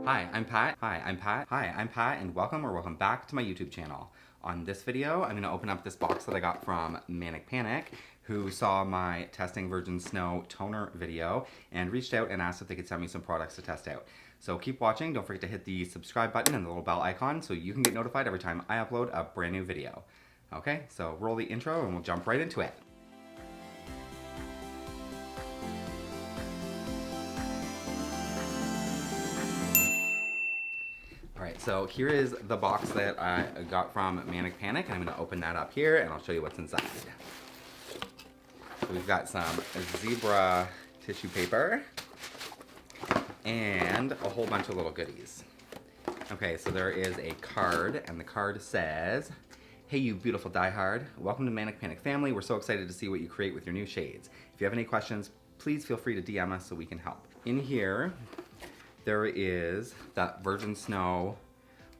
Hi, I'm Pat. Hi, I'm Pat, and welcome back to my YouTube channel. On this video, I'm going to open up this box that I got from Manic Panic, who saw my testing Virgin Snow toner video and reached out and asked if they could send me some products to test out. So keep watching. Don't forget to hit the subscribe button and the little bell icon so you can get notified every time I upload a brand new video. Okay, so roll the intro and we'll jump right into it. Alright, so here is the box that I got from Manic Panic, and I'm going to open that up here and I'll show you what's inside. So we've got some zebra tissue paper and a whole bunch of little goodies. Okay, so there is a card, and the card says, "Hey you beautiful diehard, welcome to Manic Panic family. We're so excited to see what you create with your new shades. If you have any questions, please feel free to DM us so we can help." In here, there is that Virgin Snow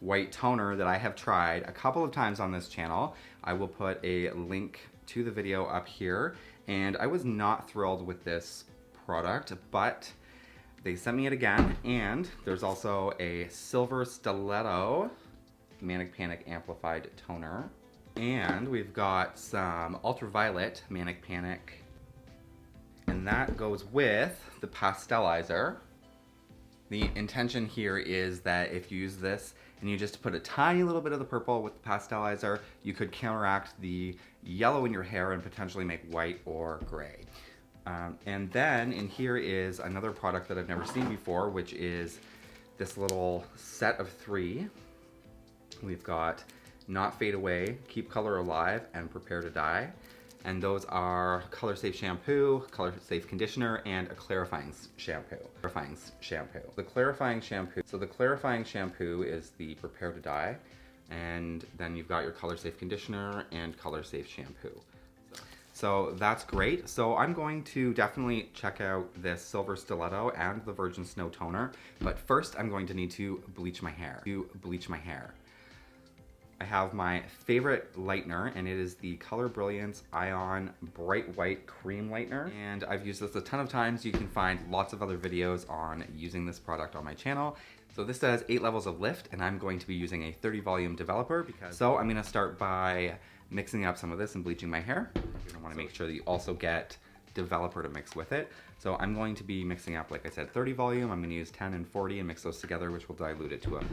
white toner that I have tried a couple of times on this channel. I will put a link to the video up here, and I was not thrilled with this product, but they sent me it again, and there's also a Silver Stiletto Manic Panic Amplified Toner, and we've got some Ultraviolet Manic Panic, and that goes with the Pastelizer. The intention here is that if you use this and you just put a tiny little bit of the purple with the Pastelizer, you could counteract the yellow in your hair and potentially make white or gray. And then in here is another product that I've never seen before, which is this little set of 3. We've got Not Fade Away, Keep Color Alive, and Prepare to Dye. And those are Color Safe Shampoo, Color Safe Conditioner, and a Clarifying Shampoo. The Clarifying Shampoo is the Prepare to Dye, and then you've got your Color Safe Conditioner and Color Safe Shampoo. So that's great. So I'm going to definitely check out this Silver Stiletto and the Virgin Snow Toner, but first I'm going to need to bleach my hair. I have my favorite lightener, and it is the Color Brilliance Ion Bright White Cream Lightener. And I've used this a ton of times. You can find lots of other videos on using this product on my channel. So this does 8 levels of lift, and I'm going to be using a 30 volume developer. So I'm gonna start by mixing up some of this and bleaching my hair. You're gonna wanna make sure that you also get developer to mix with it. So I'm going to be mixing up, like I said, 30 volume. I'm gonna use 10 and 40 and mix those together, which will dilute it to a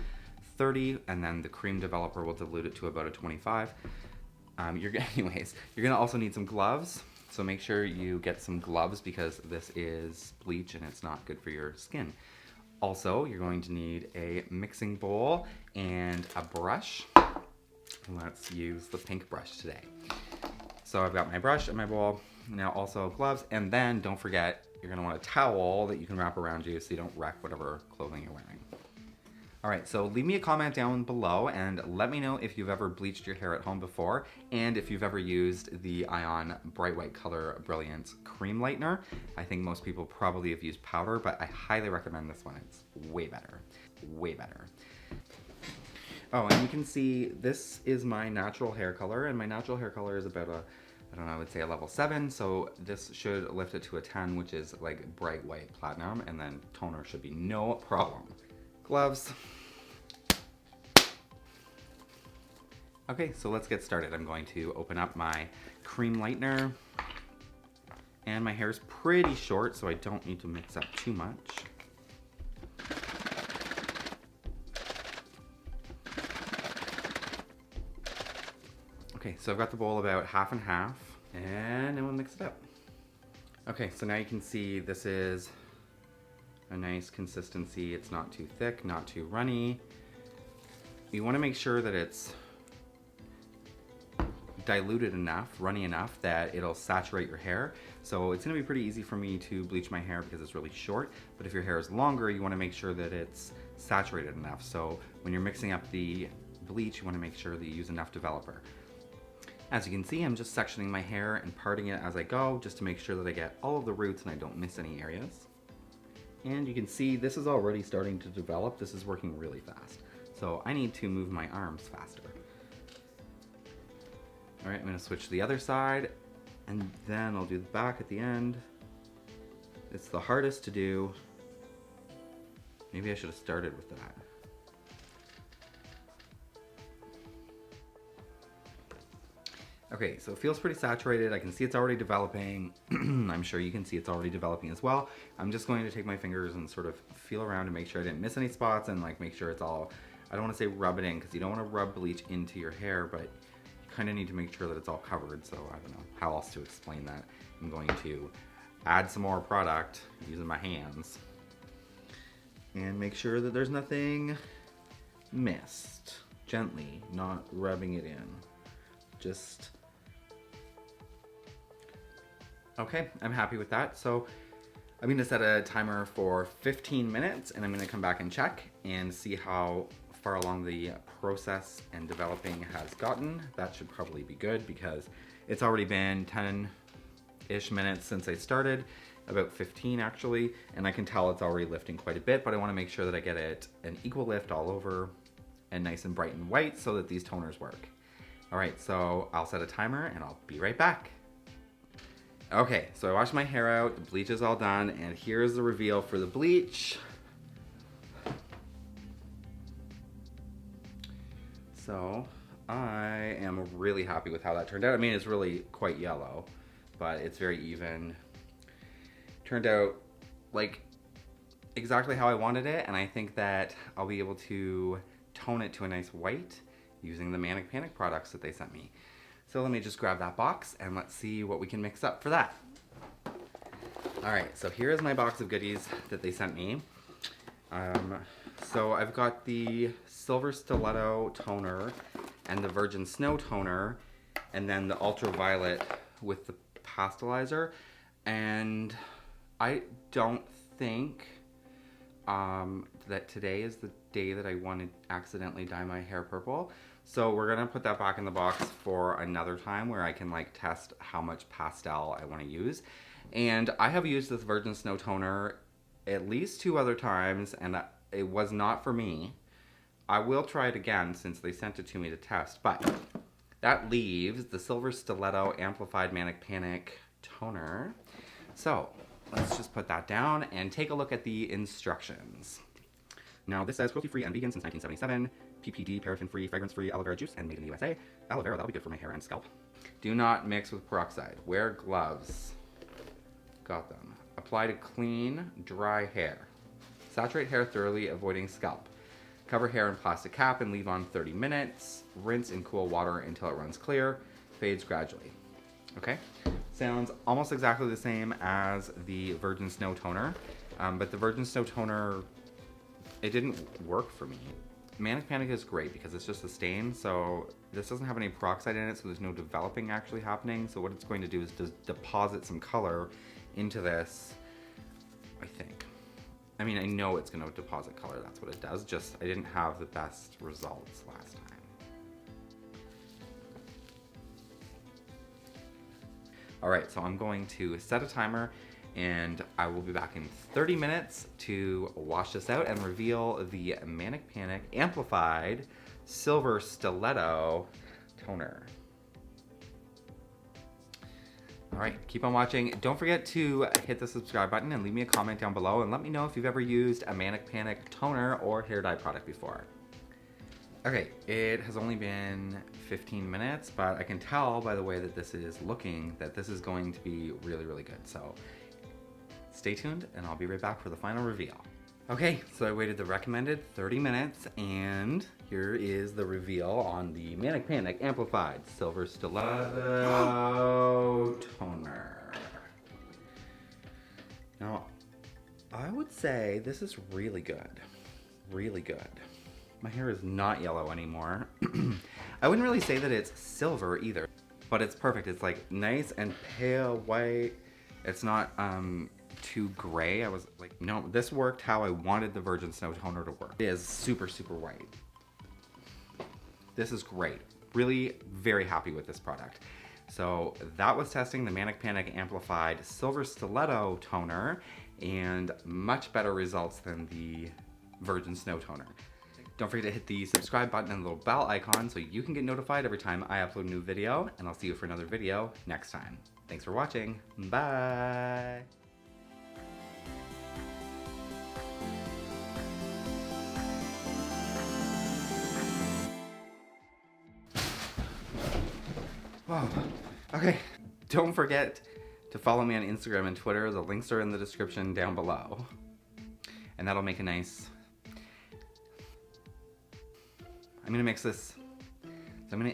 30, and then the cream developer will dilute it to about a 25. Anyways, you're gonna also need some gloves, so make sure you get some gloves because this is bleach and it's not good for your skin. Also, you're going to need a mixing bowl and a brush. Let's use the pink brush today. So I've got my brush and my bowl, now also gloves, and then don't forget, you're gonna want a towel that you can wrap around you so you don't wreck whatever clothing you're wearing. Alright, so leave me a comment down below and let me know if you've ever bleached your hair at home before, and if you've ever used the Ion Bright White Color Brilliance Cream Lightener. I think most people probably have used powder, but I highly recommend this one. It's way better. Way better. Oh, and you can see this is my natural hair color, and my natural hair color is about a, I don't know, I would say a level 7, so this should lift it to a 10, which is like bright white platinum, and then toner should be no problem. Gloves. Okay, so let's get started. I'm going to open up my cream lightener, and my hair is pretty short, so I don't need to mix up too much. Okay, so I've got the bowl about half and half, and then we'll mix it up. Okay, so now you can see this is a nice consistency. It's not too thick, not too runny. You want to make sure that it's diluted enough, runny enough that it'll saturate your hair. So it's going to be pretty easy for me to bleach my hair because it's really short, but if your hair is longer, you want to make sure that it's saturated enough. So when you're mixing up the bleach, you want to make sure that you use enough developer. As you can see, I'm just sectioning my hair and parting it as I go, just to make sure that I get all of the roots and I don't miss any areas. And you can see this is already starting to develop. This is working really fast. So I need to move my arms faster. All right, I'm gonna switch to the other side, and then I'll do the back at the end. It's the hardest to do. Maybe I should have started with that. Okay, so it feels pretty saturated. I can see it's already developing. I'm sure you can see it's already developing as well. I'm just going to take my fingers and sort of feel around to make sure I didn't miss any spots and like make sure it's all, I don't want to say rub it in because you don't want to rub bleach into your hair, but you kind of need to make sure that it's all covered. So I don't know how else to explain that. I'm going to add some more product using my hands and make sure that there's nothing missed. Gently, not rubbing it in. Just, okay, I'm happy with that. So I'm gonna set a timer for 15 minutes and I'm gonna come back and check and see how far along the process and developing has gotten. That should probably be good because it's already been 10-ish minutes since I started, about 15 actually, and I can tell it's already lifting quite a bit, but I wanna make sure that I get it an equal lift all over and nice and bright and white so that these toners work. All right, so I'll set a timer and I'll be right back. Okay, so I washed my hair out, the bleach is all done, and here's the reveal for the bleach. So I am really happy with how that turned out. I mean, it's really quite yellow, but it's very even. Turned out like exactly how I wanted it, and I think that I'll be able to tone it to a nice white using the Manic Panic products that they sent me. So let me just grab that box and let's see what we can mix up for that. All right, so here is my box of goodies that they sent me. So I've got the Silver Stiletto toner and the Virgin Snow toner, and then the ultraviolet with the pastelizer. And I don't think that today is the day that I want to accidentally dye my hair purple. So we're gonna put that back in the box for another time where I can like test how much pastel I want to use. And I have used this Virgin Snow toner at least 2 other times and it was not for me. I will try it again since they sent it to me to test, but that leaves the Silver Stiletto Amplified Manic Panic toner. So let's just put that down and take a look at the instructions. Now this says cruelty-free and vegan since 1977, PPD, paraffin-free, fragrance-free, aloe vera juice, and made in the USA. Aloe vera, that'll be good for my hair and scalp. Do not mix with peroxide. Wear gloves. Got them. Apply to clean, dry hair. Saturate hair thoroughly, avoiding scalp. Cover hair in plastic cap and leave on 30 minutes. Rinse in cool water until it runs clear. Fades gradually. Okay? Sounds almost exactly the same as the Virgin Snow toner, but the Virgin Snow toner, it didn't work for me. Manic Panic is great because it's just a stain, so this doesn't have any peroxide in it, so there's no developing actually happening. So what it's going to do is just deposit some color into this, I think. I mean, I know it's going to deposit color, that's what it does, just I didn't have the best results last time. All right, so I'm going to set a timer and I will be back in 30 minutes to wash this out and reveal the Manic Panic Amplified Silver Stiletto toner. All right, keep on watching. Don't forget to hit the subscribe button and leave me a comment down below and let me know if you've ever used a Manic Panic toner or hair dye product before. Okay, it has only been 15 minutes, but I can tell by the way that this is looking that this is going to be really, really good. So stay tuned and I'll be right back for the final reveal. Okay, so I waited the recommended 30 minutes and here is the reveal on the Manic Panic Amplified Silver Stiletto toner. Now, I would say this is really good, really good. My hair is not yellow anymore. I wouldn't really say that it's silver either, but it's perfect. It's like nice and pale white. It's not too gray. I was like, no, this worked how I wanted the Virgin Snow toner to work. It is super, super white. This is great. Really very happy with this product. So that was testing the Manic Panic Amplified Silver Stiletto toner and much better results than the Virgin Snow toner. Don't forget to hit the subscribe button and the little bell icon so you can get notified every time I upload a new video, and I'll see you for another video next time. Thanks for watching. Bye. Whoa. Okay. Don't forget to follow me on Instagram and Twitter. The links are in the description down below. And that'll make a nice... I'm gonna mix this. So I'm gonna...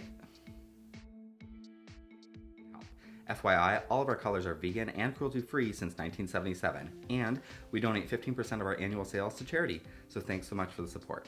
FYI, all of our colors are vegan and cruelty-free since 1977, and we donate 15% of our annual sales to charity, so thanks so much for the support.